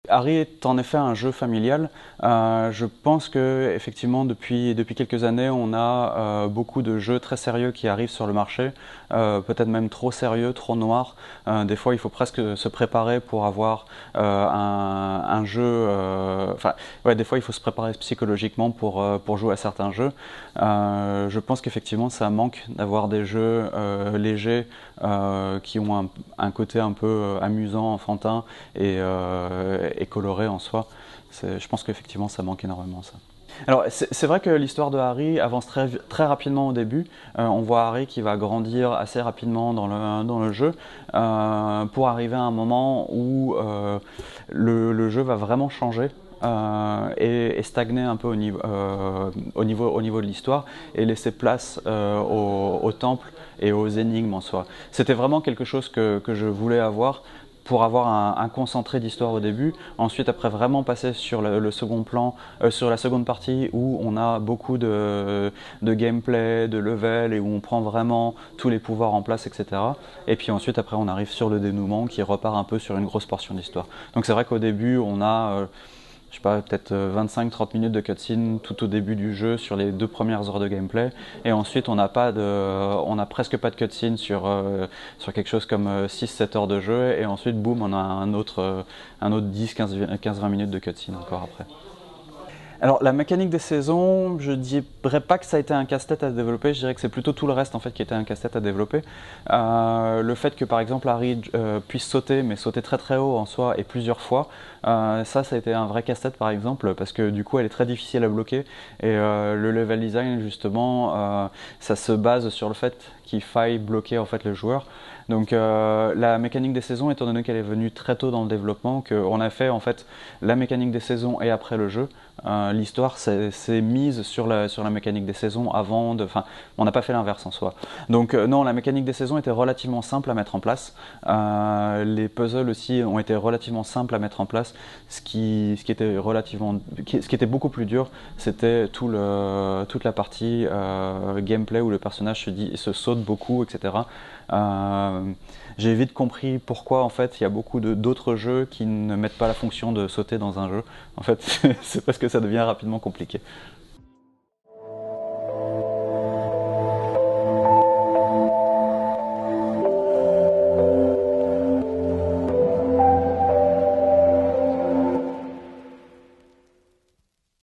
Harry est en effet un jeu familial. Je pense que effectivement depuis quelques années, on a beaucoup de jeux très sérieux qui arrivent sur le marché, peut-être même trop sérieux, trop noirs. Des fois, il faut presque se préparer pour avoir un jeu. Enfin, ouais, des fois, il faut se préparer psychologiquement pour jouer à certains jeux. Je pense qu'effectivement, ça manque d'avoir des jeux légers qui ont un côté un peu amusant, enfantin et coloré en soi. Je pense qu'effectivement ça manque énormément ça. Alors c'est vrai que l'histoire de Harry avance très rapidement au début. On voit Harry qui va grandir assez rapidement dans le jeu pour arriver à un moment où le jeu va vraiment changer. Et stagner un peu au niveau de l'histoire et laisser place au temple et aux énigmes en soi. C'était vraiment quelque chose que je voulais avoir pour avoir un concentré d'histoire au début, ensuite après vraiment passer sur le second plan, sur la seconde partie où on a beaucoup de gameplay, de level et où on prend vraiment tous les pouvoirs en place, etc. Et puis ensuite après on arrive sur le dénouement qui repart un peu sur une grosse portion d'histoire. Donc c'est vrai qu'au début on a je sais pas, peut-être 25-30 minutes de cutscene tout au début du jeu sur les 2 premières heures de gameplay. Et ensuite, on a presque pas de cutscene sur quelque chose comme 6-7 heures de jeu. Et ensuite, boum, on a un autre 10-15-20 minutes de cutscene encore après. Alors la mécanique des saisons, je dirais pas que ça a été un casse-tête à développer, je dirais que c'est plutôt tout le reste en fait qui était un casse-tête à développer. Le fait que par exemple Harry puisse sauter, mais sauter très très haut en soi et plusieurs fois, ça a été un vrai casse-tête par exemple parce que du coup elle est très difficile à bloquer et le level design justement ça se base sur le fait qu'il faille bloquer en fait le joueur. Donc la mécanique des saisons, étant donné qu'elle est venue très tôt dans le développement, qu'on a fait en fait la mécanique des saisons et après le jeu, l'histoire s'est mise sur la mécanique des saisons avant de... Enfin, on n'a pas fait l'inverse en soi. Donc non, la mécanique des saisons était relativement simple à mettre en place. Les puzzles aussi ont été relativement simples à mettre en place. Ce qui était beaucoup plus dur, c'était toute la partie gameplay où le personnage se saute beaucoup, etc. J'ai vite compris pourquoi en fait il y a beaucoup d'autres jeux qui ne mettent pas la fonction de sauter dans un jeu. En fait, c'est parce que ça devient rapidement compliqué.